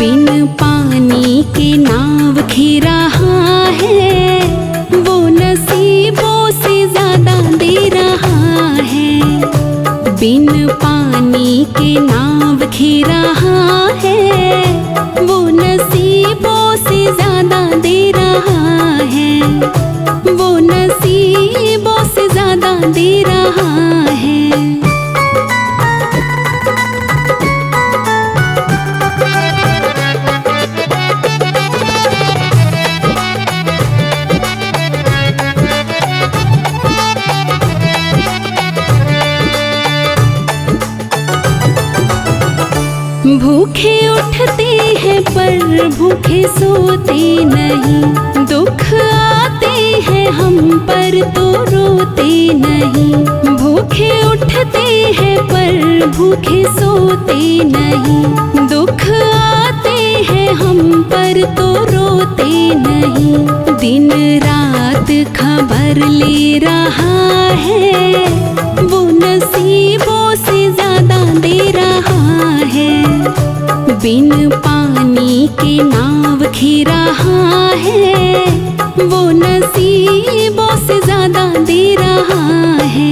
बिन पानी के नाव खी रहा है, वो नसीबों से ज्यादा दे रहा है। बिन पानी के नाव खी रहा है, वो नसीबों से ज्यादा दे रहा है, वो नसीबों से ज्यादा दे रहा है। भूखे उठते हैं पर भूखे सोते नहीं, दुख आते हैं हम पर तो रोते नहीं। भूखे उठते हैं पर भूखे सोते नहीं, दुख आते हैं हम पर तो रोते नहीं। दिन रात खबर ले रहा है, वो नसीबों से ज्यादा दे रहा है। बिन पानी के नाव खी रहा है, वो नसीबों से ज्यादा दे रहा है।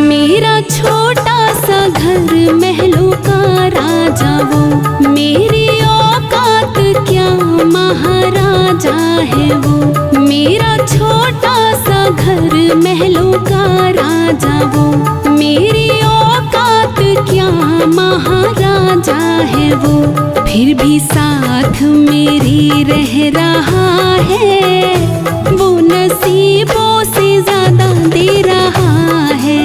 मेरा छोटा सा घर महलों का राजा वो, मेरी औकात क्या महाराजा है वो। मेरा छोटा सा घर महलों का राजा वो, मेरी औकात क्या महाराजा है वो। फिर भी साथ मेरी रह रहा है, वो नसीबों से ज्यादा दे रहा है।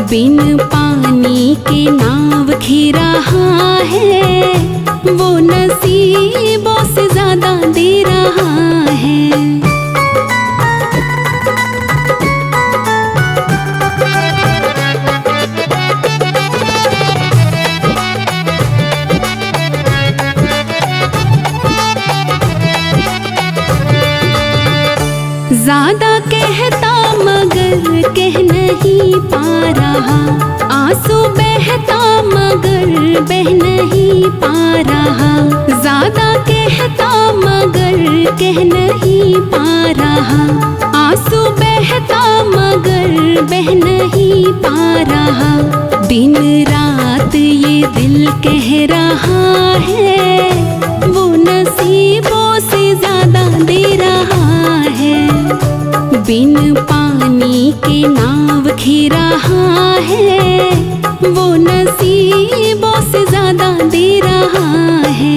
बिन पानी के नाव खी रहा है, वो नसीबों से ज्यादा दे रहा है। ज्यादा कहता मगर कह नहीं पा रहा, आंसू बहता मगर बह नहीं पा रहा। ज्यादा कहता मगर कह नहीं पा रहा, आंसू बहता मगर बह नहीं पा रहा। दिन रात ये दिल कह रहा है, वो नसीबों से ज्यादा दे रहा है। बिन पानी के नाव खी रहा है, वो नसीबों से ज्यादा दे रहा है।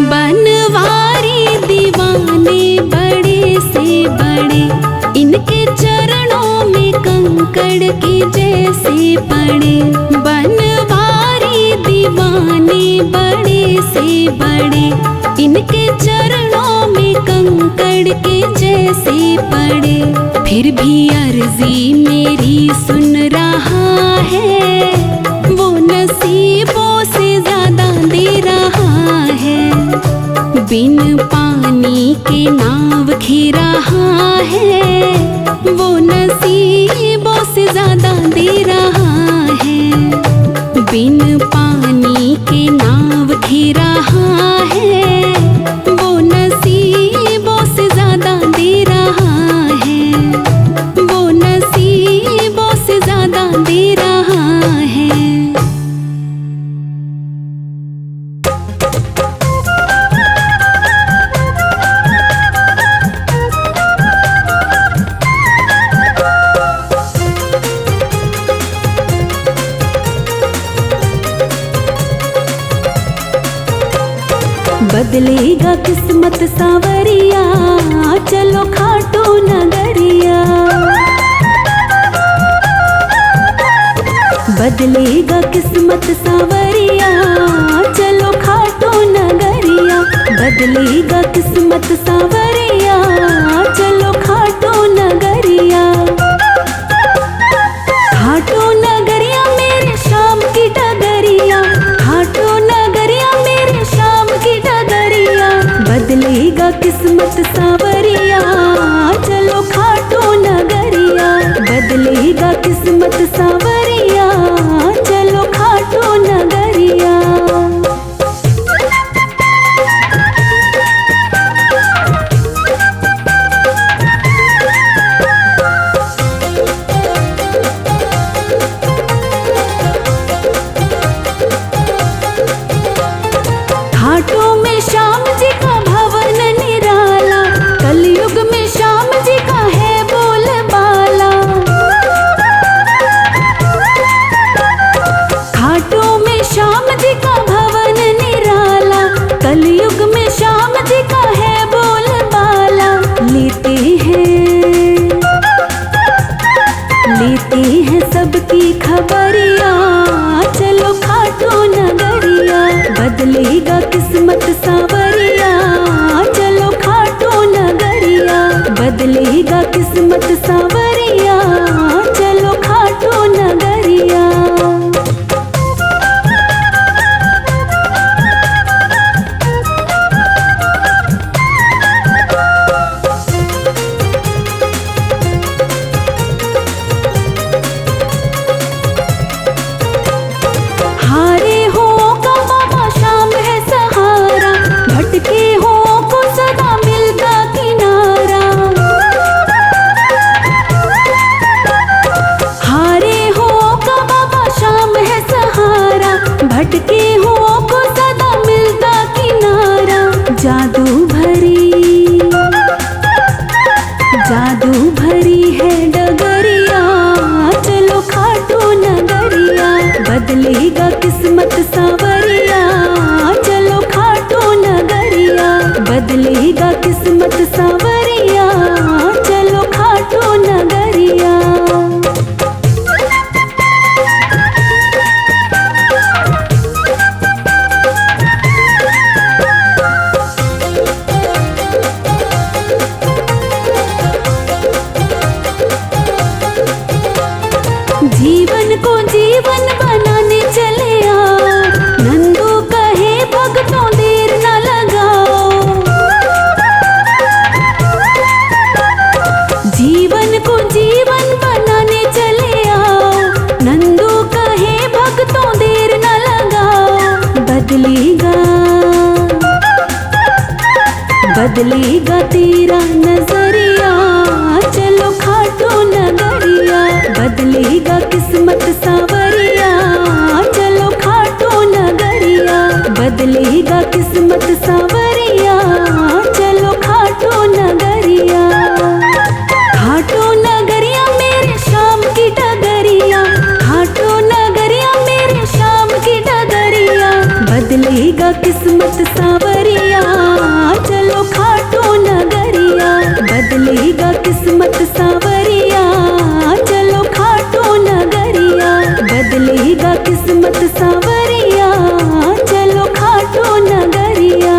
बनवारी दीवाने बड़े से बड़े, इनके चरणों में कंकड़ के जैसे पड़े। बनवारी दीवाने बड़े से बड़े, इनके चरणों में कंकड़ के जैसे पड़े। फिर भी अर्जी मेरी सुन रहा है, वो नसीबों से ज्यादा दे रहा है। बिन पानी के नाव खी रहा है, वो नसीबों से ज्यादा दे रहा है। बिन पानी के नाव खी रहा है, वो नसीबों से ज्यादा दे रहा है, वो नसीबों से ज्यादा दे रहा है। बदलेगा किस्मत सांवरिया, चलो खाटू नगरिया। बदलेगा किस्मत सांवरिया चलो खाटू नगरिया। बदलेगा किस्मत सांवरिया चलो खाटू नगरिया। खाटू नगरिया मेरे शाम की डगरिया, खाटू नगरिया मेरे शाम की डगरिया। बदलेगा किस्मत सांवरिया चलो खाटू नगरिया। बदलेगा किस्मत सांवरिया चलो खाटू नगरिया। खाटू में श्याम जी का भवन निराला, कलयुग में श्याम जी का है बोलबाला। खाटू में श्याम जी का भवन निराला, कलयुग में श्याम जी का है बोलबाला। लेते हैं सबकी खबरिया चलो खाटू नगरिया। बदलेगा किस्मत सांवरिया चलो खाटू नगरिया। बदलेगा किस्मत सांवरिया चलो खाटू नगरिया। हारे हो का बाबा श्याम है सहारा, भटके हो को सदा मिलता किनारा। हारे हो का बाबा श्याम है सहारा, भटके हो को सदा मिलता किनारा। जादू भरी है डगरिया चलो खाटू नगरिया। बदलेगा किस्मत सांवरिया चलो खाटू नगरिया। बदलेगा किस्मत सांवरिया चलो खाटू नगरिया। जीवन को जीवन बनाने चले आओ, नंदू कहे भक्तों देर न लगाओ। जीवन को जीवन बनाने चले आओ, नंदू कहे भक्तों देर न लगाओ। बदलेगा तेरा नजरिया चलो खाटू नगरिया। बदलेगा किस्मत सांवरिया चलो खाटू नगरिया। बदलेगा किस्मत सांवरिया चलो खाटू नगरिया। खाटू नगरिया मेरे शाम की डगरिया, खाटू नगरिया मेरे शाम की डगरिया। बदलेगा किस्मत सांवरिया चलो खाटू नगरिया। बदलेगा किस्मत सांवरिया चलो खाटू नगरिया। बदलेगा किस्मत सांवरिया चलो खाटू नगरिया।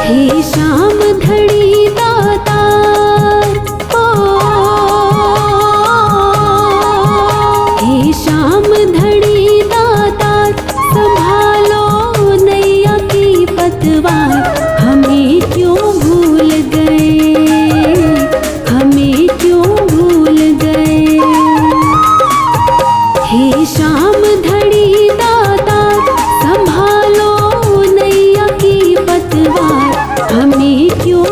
हे श्याम धड़ी दातार ओ, हे श्याम धड़ी दातार संभालो नैया की पतवार। हमें क्यों भूल गए, हमें क्यों भूल गए। हे श्याम धड़ी दातार संभालो नैया की पतवार। हमें क्यों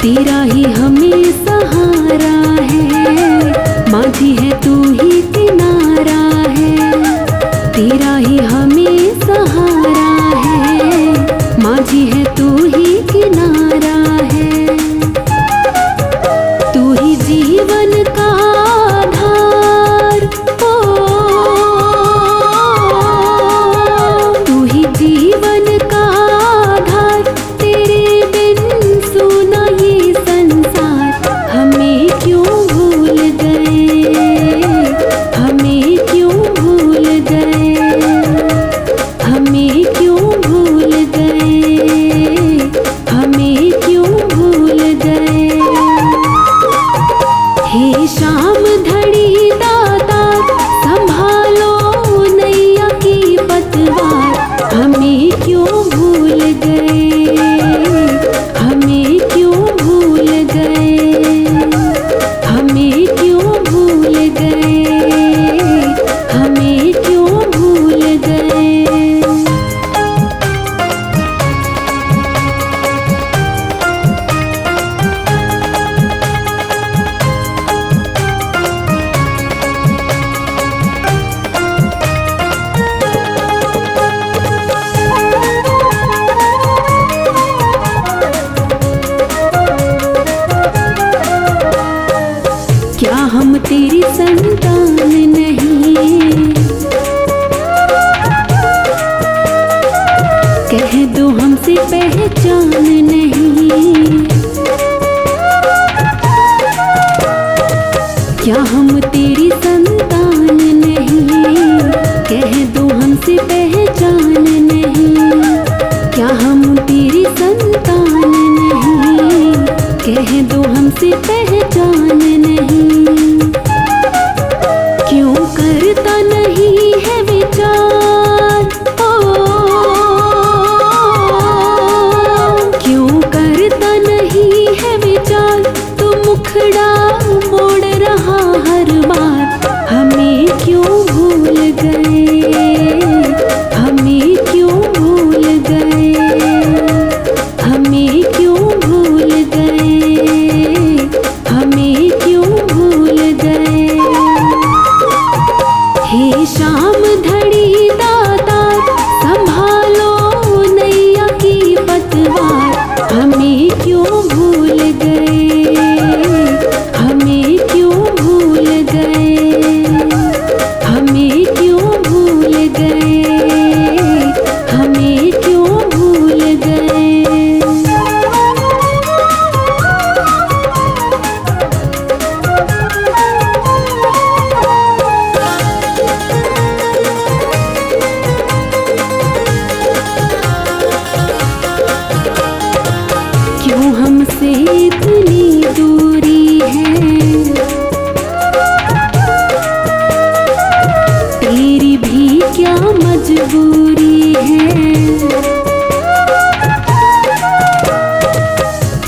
तेरा ही हमें सहारा है, माझी है तू ही किनारा है। तेरा ही हमें सहारा है, माझी है तू ही किनारा है। तू ही जीवन का आधार, तू ही जीवन का आधार। तेरे बिन सुना ये संसार, हमें क्यों भूल गए, हमें क्यों भूल गए, हमें क्यों भूल गए, हमें क्यों भूल गए। हे शाम धड़ी दाता, संभालो नैया की पतवार। हमें क्यों भूल गए, हमें क्यों भूल गए, हमें क्यों भूल गए, हमें क्यों भूल गए। क्या हम तेरी संतान नहीं, कह दो हमसे पहचान नहीं। क्या हम तेरी संतान नहीं, कह दो हमसे पहचान नहीं। क्या हम तेरी संतान नहीं, कह दो हमसे पहचान नहीं। क्यों करता नहीं है विचार, क्यों करता नहीं है विचार। तू मुखड़ा मोड़ रहा हर बार, हमें क्यों भूल गए, हमें क्यों भूल गए, हमें क्यों भूल गए, हमें क्यों भूल गए। हे शाम धड़ी दाता, संभालो नैया की पतवार। हमें क्यों भूल गए, हमें क्यों भूल गए, हमें क्यों भूल गए, हमें क्यों भूल गए। क्यों हमसे इतनी दूरी है, तेरी भी क्या मजबूरी है।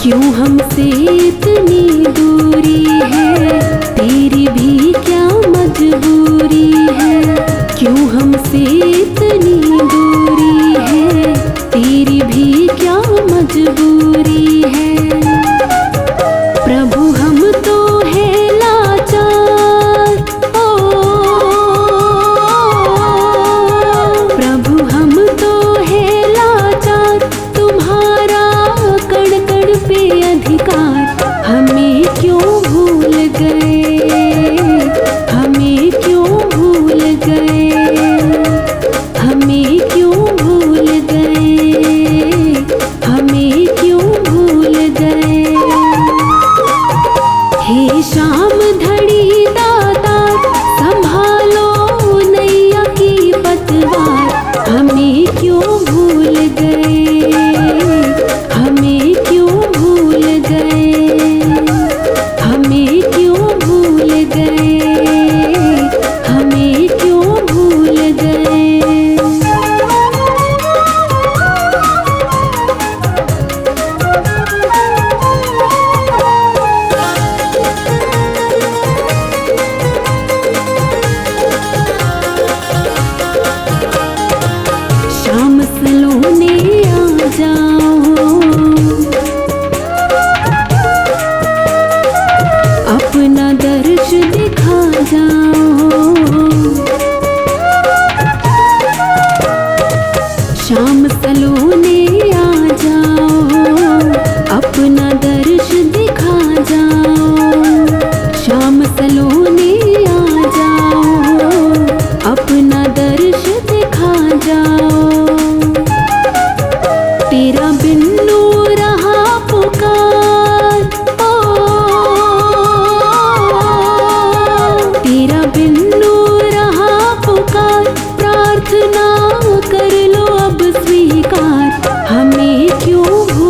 क्यों हमसे इतनी दूरी है, तेरी भी क्या मजबूरी है। क्यों हमसे इतनी दूरी है, तेरी भी क्या मजबूरी है। प्रभु हम तो है लाचार, प्रभु हम तो है लाचार। तुम्हारा कण कण पे अधिकार, हमें क्यों भूल गए, हमें क्यों भूल गए, हमें क्यों भूल गए, हमें क्यों भूल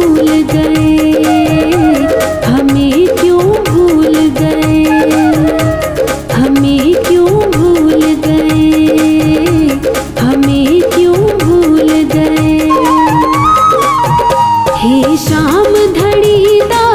भूल गए, हमें क्यों भूल गए, हमें क्यों भूल गए, हमें क्यों भूल गए। हे शाम धड़ी दा